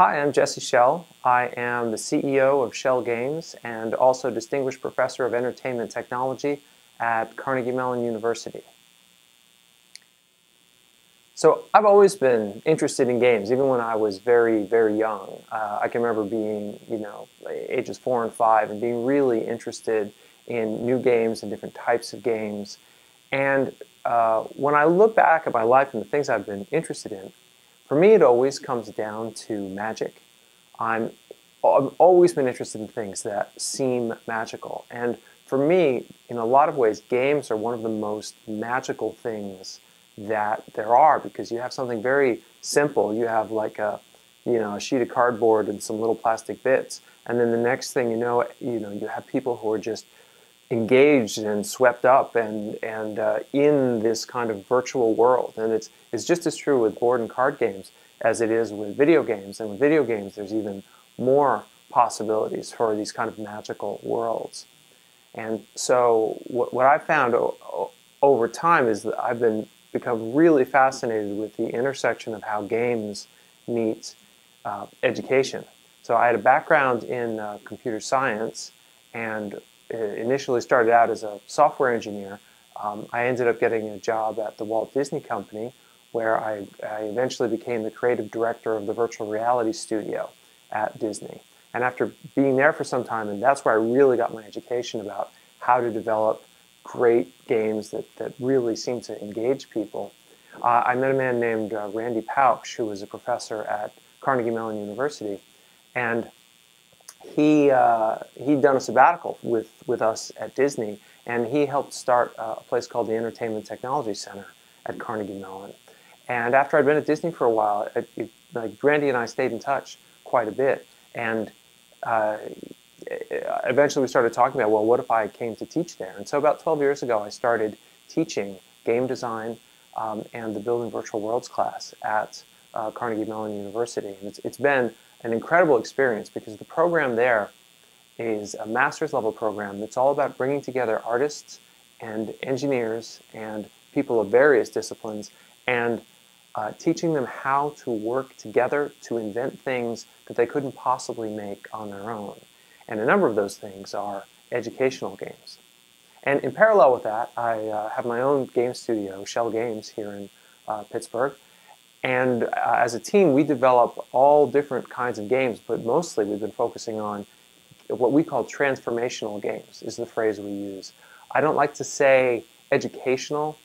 Hi, I'm Jesse Schell. I am the CEO of Schell Games and also Distinguished Professor of Entertainment Technology at Carnegie Mellon University. So I've always been interested in games, even when I was very, very young. I can remember being, ages 4 and 5 and being really interested in new games and different types of games. And when I look back at my life and the things I've been interested in, for me it always comes down to magic. I've always been interested in things that seem magical. And for me, in a lot of ways, games are one of the most magical things that there are, because you have something very simple. You have like a sheet of cardboard and some little plastic bits, and then the next thing you have people who are just engaged and swept up and in this kind of virtual world. And it's just as true with board and card games as it is with video games. And with video games, there's even more possibilities for these kind of magical worlds. And so what I've found over time is that I've become really fascinated with the intersection of how games meet education. So I had a background in computer science and initially started out as a software engineer. I ended up getting a job at the Walt Disney Company, where I eventually became the creative director of the virtual reality studio at Disney. And after being there for some time, and that's where I really got my education about how to develop great games that really seem to engage people, I met a man named Randy Pausch, who was a professor at Carnegie Mellon University, and he'd done a sabbatical with us at Disney, and he helped start a place called the Entertainment Technology Center at Carnegie Mellon. And after I'd been at Disney for a while, Randy and I stayed in touch quite a bit, and eventually we started talking about, well, what if I came to teach there? And so about 12 years ago, I started teaching game design and the Building Virtual Worlds class at Carnegie Mellon University. And it's been an incredible experience, because the program there is a master's level program that's all about bringing together artists and engineers and people of various disciplines and teaching them how to work together to invent things that they couldn't possibly make on their own. And a number of those things are educational games. And in parallel with that, I have my own game studio, Schell Games, here in Pittsburgh. And as a team, we develop all different kinds of games, but mostly we've been focusing on what we call transformational games, is the phrase we use. I don't like to say educational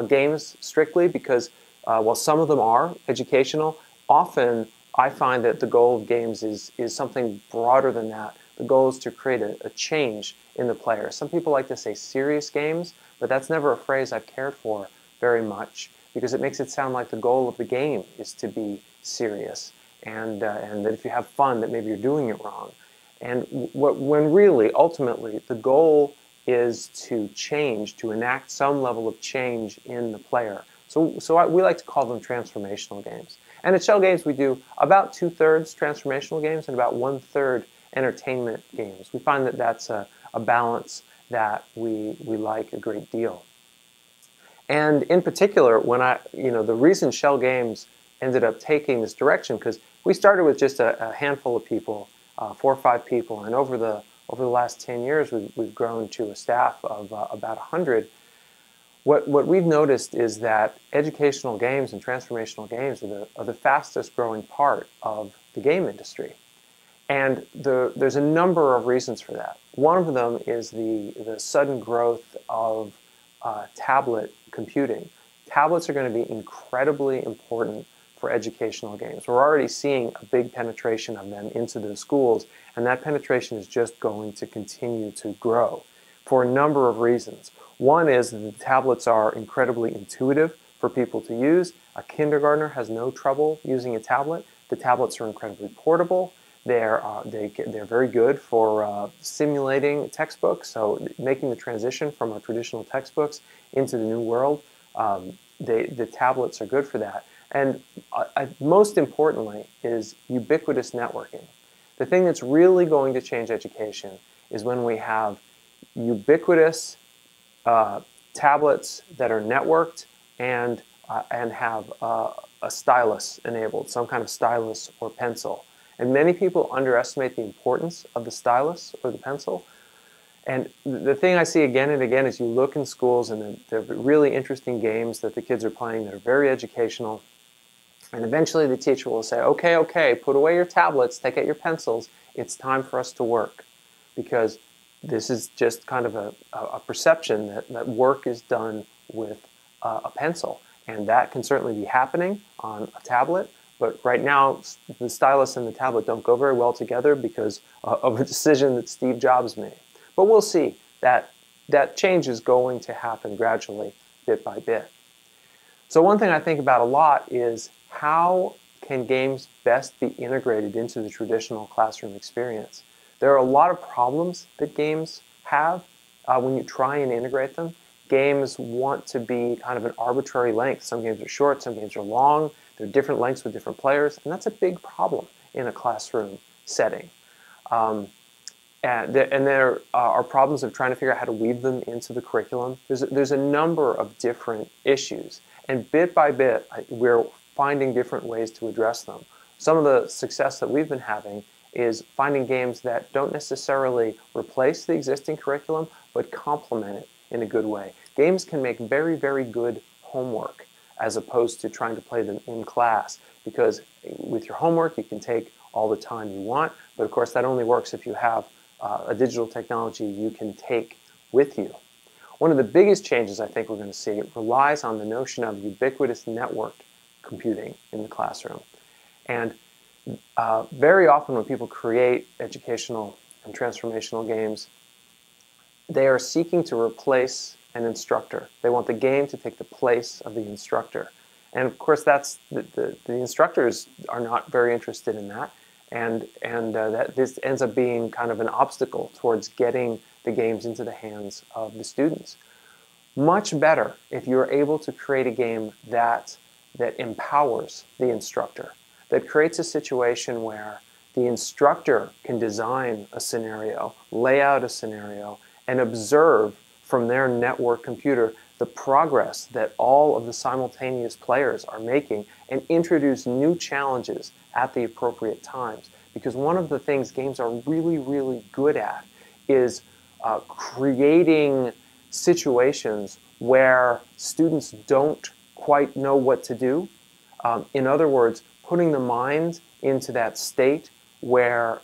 games strictly, because while some of them are educational, often I find that the goal of games is something broader than that. The goal is to create a change in the player. Some people like to say serious games, but that's never a phrase I've cared for very much, because it makes it sound like the goal of the game is to be serious, and that if you have fun, that maybe you're doing it wrong. And when really, ultimately, the goal is to change, to enact some level of change in the player. So we like to call them transformational games. And at Schell Games, we do about 2/3 transformational games and about 1/3 entertainment games. We find that that's a balance that we like a great deal. And in particular, when the reason Schell Games ended up taking this direction, because we started with just a handful of people, 4 or 5 people, and over the last 10 years, we've grown to a staff of about 100. What we've noticed is that educational games and transformational games are the fastest growing part of the game industry. And there's a number of reasons for that. One of them is the sudden growth of tablet computing. Tablets are going to be incredibly important for educational games. We're already seeing a big penetration of them into the schools, and that penetration is just going to continue to grow for a number of reasons. One is that the tablets are incredibly intuitive for people to use. A kindergartner has no trouble using a tablet. The tablets are incredibly portable. They're very good for simulating textbooks, so making the transition from our traditional textbooks into the new world. The tablets are good for that. And most importantly is ubiquitous networking. The thing that's really going to change education is when we have ubiquitous tablets that are networked and have a stylus enabled, some kind of stylus or pencil. And many people underestimate the importance of the stylus or the pencil. And the thing I see again and again is you look in schools and they're really interesting games that the kids are playing that are very educational. And eventually the teacher will say, okay, okay, put away your tablets, take out your pencils. It's time for us to work. Because this is just kind of a perception that work is done with a pencil. And that can certainly be happening on a tablet. But right now, the stylus and the tablet don't go very well together because of a decision that Steve Jobs made. But we'll see. That change is going to happen gradually, bit by bit. So one thing I think about a lot is how can games best be integrated into the traditional classroom experience? There are a lot of problems that games have when you try and integrate them. Games want to be kind of an arbitrary length. Some games are short, some games are long. They're different lengths with different players, and that's a big problem in a classroom setting. And there are problems of trying to figure out how to weave them into the curriculum. There's a number of different issues, and bit by bit, we're finding different ways to address them. Some of the success that we've been having is finding games that don't necessarily replace the existing curriculum, but complement it in a good way. Games can make very, very good homework as opposed to trying to play them in class, because with your homework you can take all the time you want, but of course that only works if you have a digital technology you can take with you. One of the biggest changes I think we're going to see relies on the notion of ubiquitous networked computing in the classroom. And very often when people create educational and transformational games, they are seeking to replace an instructor. They want the game to take the place of the instructor. And of course, that's the instructors are not very interested in that. And that this ends up being kind of an obstacle towards getting the games into the hands of the students. Much better if you're able to create a game that empowers the instructor, that creates a situation where the instructor can design a scenario, lay out a scenario, and observe from their network computer the progress that all of the simultaneous players are making and introduce new challenges at the appropriate times. Because one of the things games are really, really good at is creating situations where students don't quite know what to do. In other words, putting the mind into that state where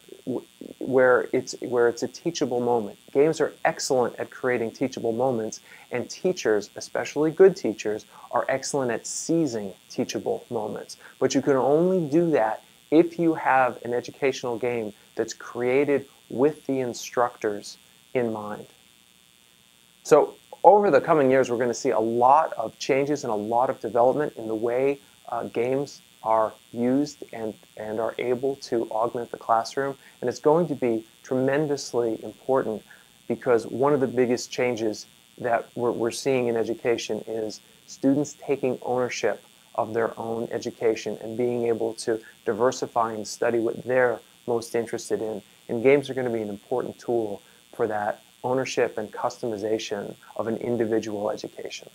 it's a teachable moment. Games are excellent at creating teachable moments, and teachers, especially good teachers, are excellent at seizing teachable moments. But you can only do that if you have an educational game that's created with the instructors in mind. So over the coming years, we're going to see a lot of changes and a lot of development in the way games are used and are able to augment the classroom. And it's going to be tremendously important because one of the biggest changes that we're seeing in education is students taking ownership of their own education and being able to diversify and study what they're most interested in. And games are going to be an important tool for that ownership and customization of an individual education.